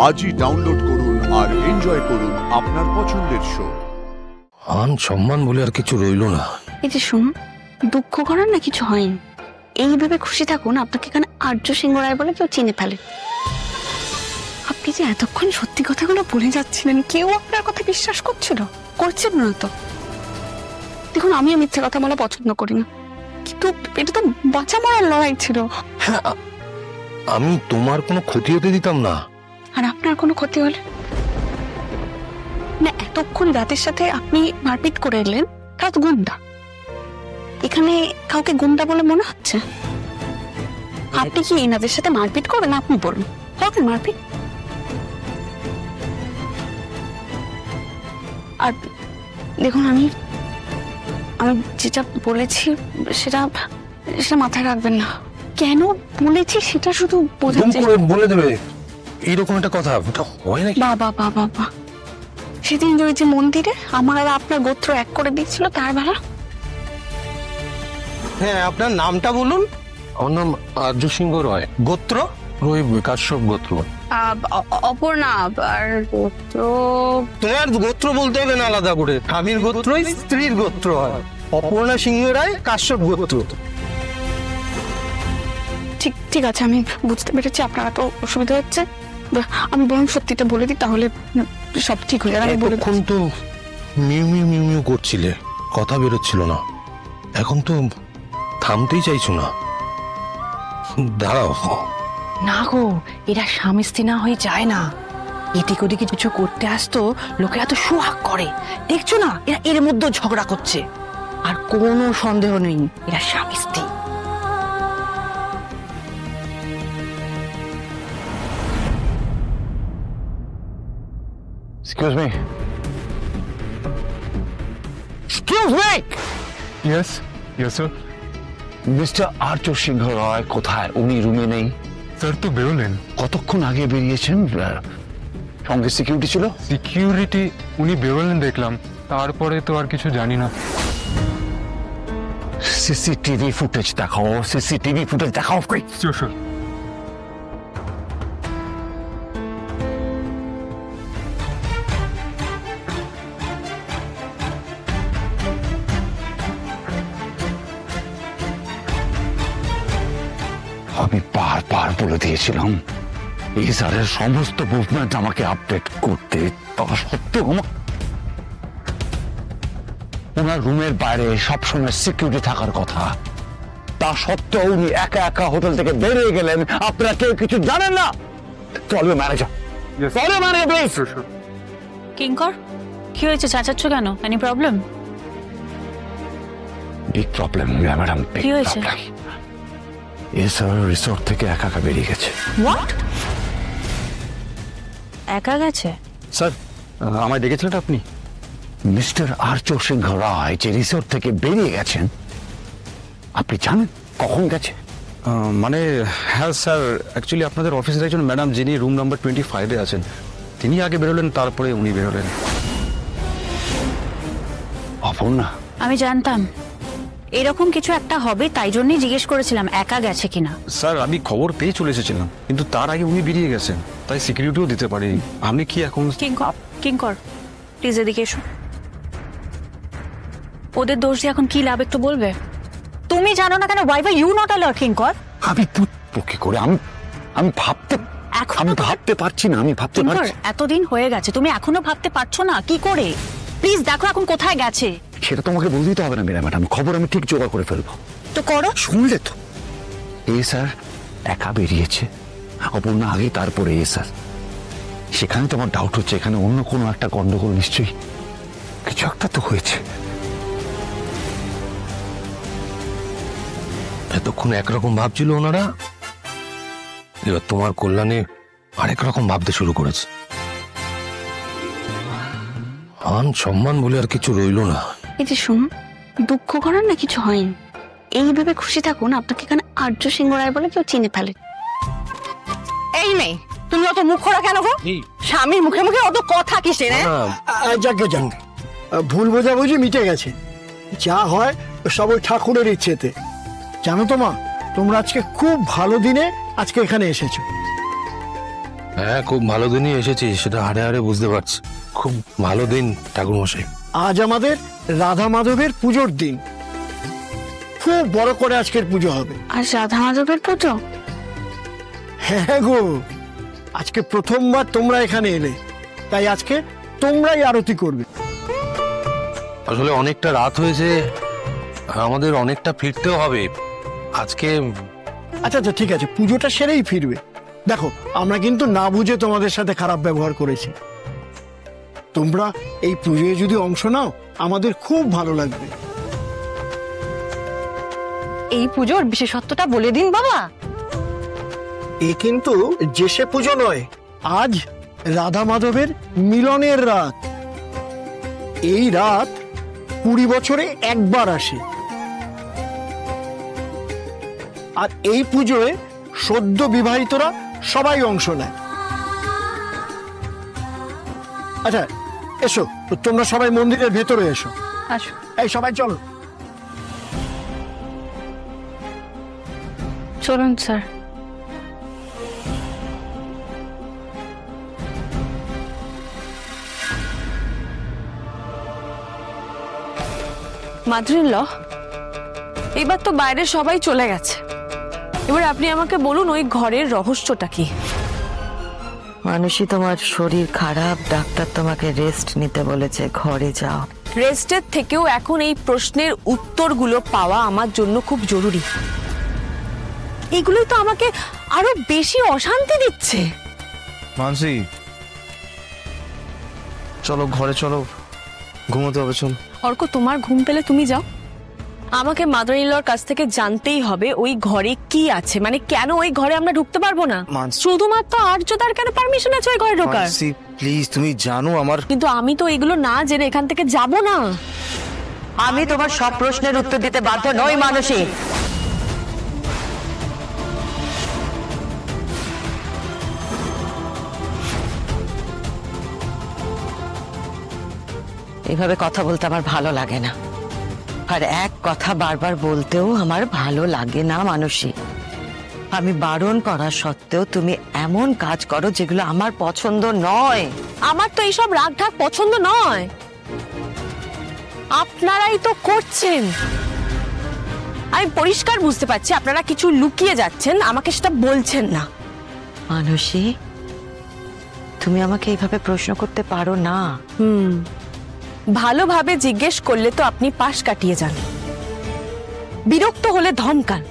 আজই ডাউনলোড করুন আর এনজয় করুন আপনার পছন্দের শো। মান সম্মান বলে আর কিছু রইল না। এই যে শুনুন, দুঃখ করার না কিছু হয়নি, এইভাবে খুশি থাকুন আপনাকে এখানে আর্য সিংহ রায় বলে কেউ চিনে ফেলে। আপনি যে এতক্ষণ সত্যি কথাগুলো বলে যাচ্ছিলেন, কেউ আপনার কথা বিশ্বাস করছিল? করছেন না তো? দেখুন, আমিও মিথ্যে কথা বলা পছন্দ করি না, কিন্তু এটা তো বাঁচা মরার লড়াই ছিল। হ্যাঁ, আমি তোমার কোনো ক্ষতি হতে দিতাম না। আর আপনার কোনো ক্ষতি হলে না, এতক্ষণ রাতের সাথে আপনি মারপিট করে এলেন, তারা তো গুন্ডা। এখানে কাউকে গুন্ডা বলে মনে হচ্ছে? আপনি কি এনাদের সাথে মারপিট করবেন? আপনি বলুন, করবেন মারপিট? আর দেখুন, আমি যেটা বলেছি সেটা মাথায় রাখবেন না। কেন বলেছি সেটা শুধু বোঝাচ্ছে। বলে দেবে এইরকম একটা কথা হয় নাকি? বাবা বাবা বাবা, সেদিন যে মন্দিরে আমার আর আপনার গোত্র এক করে দিচ্ছিল তার বেলা। হ্যাঁ, আপনার নামটা বলুন। আমার নাম আর্য সিংহ রায়। গোত্র? ওই কাশ্যপ গোত্র। অপর্ণা আর গোত্র। তোমার গোত্র বলতে হবে না আলাদা করে, স্বামীর গোত্রই স্ত্রীর গোত্র হয়। অপর্ণা সিংহ রায় কাশ্যপ গোত্র। ঠিক আছে, আমি বুঝতে পেরেছি আপনার এত অসুবিধা হচ্ছে। আমি বরং সত্যিটা বলে দিই, তাহলে সব ঠিক হয়ে যাবে। এতক্ষণ তো মিউ মিউ মিউ মিউ করছিলে, কথা বেরোচ্ছিল না, এখন তো থামতেই চাইছো না। দাঁড়াও না গো, এরা স্বামী স্ত্রী না হয়ে যায় না। এদিক ওদিকে কিছু করতে আসতো, লোকেরা তো সুহাগ করে, দেখছো না? এরা এর মধ্যে ঝগড়া করছে, আর কোনো সন্দেহ নেই এরা স্বামী স্ত্রী। Excuse me. Excuse me. Yes, yes sir. Mister Arya Singha Roy কোথায়? উনি রুমে নেই। স্যার তো বেরোলেন। কতক্ষণ আগে বেরিয়েছেন? সঙ্গে সিকিউরিটি ছিল? সিকিউরিটি উনি বেরোলেন দেখলাম, তারপরে তো আর কিছু জানি না। সিসিটিভি ফুটেজ দেখাও, সিসিটিভি ফুটেজ দেখাও। Sure sir. আমি বারবার বলে দিয়েছিলাম এই স্যারের সমস্ত মুভমেন্ট আমাকে আপডেট করতে, তা সত্ত্বেও ওনার রুমের বাইরে সবসময় সিকিউরিটি থাকার কথা, তা সত্ত্বেও উনি একা একা হোটেল থেকে বেরিয়ে গেলেন। আপনারা কেউ কিছু জানেন না? চলো ম্যানেজার, চলো ম্যানেজার। কিঙ্কর, কি হয়েছে? চাচাচ্ছ কেন? Any problem? Big problem madam. কি হয়েছে? এই স্যার রিসোর্ট থেকে একা একা বেরিয়ে গেছে। হোয়াট? একা গেছে? স্যার, আমায় ডেকেছিলেন আপনি? মিস্টার আর্য সিংহ রায় যে রিসোর্ট থেকে বেরিয়ে গেছেন, আপনি জানেন কখন গেছে? মানে হ্যাঁ স্যার, অ্যাকচুয়ালি আপনাদের অফিসের একজন ম্যাডাম যিনি রুম নাম্বার 25-এ আছেন, তিনি আগে বেরোলেন, তারপরে উনি বেরোলেন। অপর্ণা, আমি জানতাম এরকম কিছু একটা হবে, তাই জন্যই জিজ্ঞেস করেছিলাম একা গেছে কিনা। স্যার, আমি খবর পেয়ে চলে এসেছিলাম, কিন্তু তার আগে উনি বেরিয়ে গেছেন, তাই সিকিউরিটিও দিতে পারিনি। আপনি কি এখন? কিঙ্কর প্লিজ এদিকে এসো। ওদের দোষ দিয়ে এখন কি লাভ একটু বলবে? তুমি জানো না কেন? Why were you not alert? Kinkar, আমি বুঝবো কি করে? আমি ভাবতে পারছি না। আমি ভাবতে পারছি। এতদিন হয়ে গেছে, তুমি এখনো ভাবতে পারছো না? কি করে? প্লিজ দেখো এখন কোথায় গেছে। সেটা তোমাকে বলে দিতে হবে না ম্যাডাম, খবর আমি ঠিক জোগাড় করে ফেলবো। তো করো। শুনলে তো, এই স্যার একা বেরিয়েছে, অপর্ণা আগে, তারপরে এ স্যার। সেখানে তোমার ডাউট হচ্ছে এখানে অন্য কোনো একটা গন্ডগোল নিশ্চয়ই কিছু একটা তো হয়েছে। এতক্ষণ একরকম ভাবছিল ওনারা, এবার তোমার কল্যাণে আরেক রকম ভাবতে শুরু করেছে। মান সম্মান বলে আর কিছু রইল না। এই যে শুনুন, দুঃখ করার না কিছু হয়নি, এইভাবে খুশি থাকুন আপনাকে এখানে আর্য সিংহ রায় বলে কেউ চিনে ফেলে। এই মেয়ে, তুমি অত মুখ খোলা কেন গো? স্বামীর মুখে মুখে অত কথা কিসের? যাকে যান, ভুল বোঝাবুঝি মিটে গেছে, যা হয় সব ওই ঠাকুরের ইচ্ছেতে। জানো তো মা, তোমরা আজকে খুব ভালো দিনে আজকে এখানে এসেছো। হ্যাঁ, খুব ভালো দিনই এসেছি, সেটা হাড়ে হাড়ে বুঝতে পারছি। খুব ভালো দিন ঠাকুরমশাই। আজ আমাদের রাধা মাধবের পুজোর দিন, খুব বড় করে আজকের পুজো হবে। আর রাধা মাধবের পুজো? হ্যাঁ গো, আজকে প্রথমবার তোমরা এখানে এলে, তাই আজকে তোমরাই আরতি করবে। আসলে অনেকটা রাত হয়েছে, আমাদের অনেকটা ফিরতেও হবে আজকে। আচ্ছা আচ্ছা, ঠিক আছে, পুজোটা সেরেই ফিরবে। দেখো, আমরা কিন্তু না বুঝে তোমাদের সাথে খারাপ ব্যবহার করেছি। তোমরা এই পুজোয় যদি অংশ নাও, আমাদের খুব ভালো লাগবে। এই পুজোর বিশেষত্বটা বলে দিন বাবা। এ কিন্তু যে সে পুজো নয়, আজ রাধা মাধবের মিলনের রাত। এই রাত 20 বছরে একবার আসে, আর এই পুজোয় সদ্য বিবাহিতরা সবাই অংশ নেয়। আচ্ছা এসো, তোমরা সবাই মন্দিরের ভেতরে এসো। আসো। এই সবাই চলো। চলুন স্যার। মাদ্রিল, এবার তো বাইরে সবাই চলে গেছে, এবার আপনি আমাকে বলুন ওই ঘরের রহস্যটা কি? মানুষই, তোমার শরীর খারাপ, ডাক্তার তোমাকে রেস্ট নিতে বলেছে, ঘরে যাও। রেস্টের থেকেও এখন এই প্রশ্নের উত্তরগুলো পাওয়া আমার জন্য খুব জরুরি। এগুলোই তো আমাকে আরো বেশি অশান্তি দিচ্ছে। মানসি, চলো ঘরে চলো, ঘুমোতে হবে। চল অর্ক, তোমার ঘুম পেলে তুমি যাও। আমাকে মাদার ইন লর কাছ থেকে জানতেই হবে ওই ঘরে কি আছে, মানে কেন ওই ঘরে আমরা ঢুকতে পারবো না। শুধুমাত্র আর্যদার কেন পারমিশন আছে ওই ঘরে ঢোকার? প্লিজ, তুমি জানো আমার। কিন্তু আমি তো এগুলো না জেনে এখান থেকে যাব না। আমি তোমার সব প্রশ্নের উত্তর দিতে বাধ্য নই মানসী। এভাবে কথা বলতে আমার ভালো লাগে না, আর এক কথা বারবার বলতেও আমার ভালো লাগে না মানসী। আমি বারণ করা সত্ত্বেও তুমি এমন কাজ করো যেগুলো আমার পছন্দ নয়। আমার তো এইসব রাগঢাক পছন্দ নয়, আপনারাই তো করছেন। আমি পরিষ্কার বুঝতে পারছি আপনারা কিছু লুকিয়ে যাচ্ছেন, আমাকে সেটা বলছেন না। মানসী, তুমি আমাকে এইভাবে প্রশ্ন করতে পারো না। ভালোভাবে জিজ্ঞেস করলে তো আপনি পাশ কাটিয়ে যান, বিরক্ত হলে ধমকান।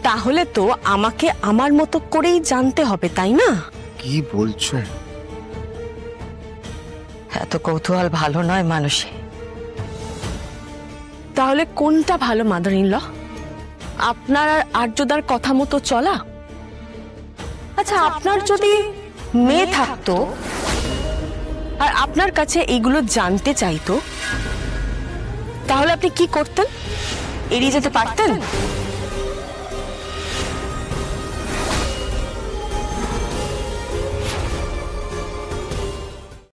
তাহলে তো আমাকে আমার মতো করেই জানতে হবে, তাই না? কি বলছো? এত কৌতূহল ভালো নয় মানসী। তাহলে কোনটা ভালো মাদার ইন ল? আপনার আর আর্যদার কথা মতো চলা? আচ্ছা, আপনার যদি মেয়ে থাকতো আর আপনার কাছে এইগুলো জানতে চাইতো, তাহলে আপনি কি করতেন? এড়িয়ে যেতে পারতেন?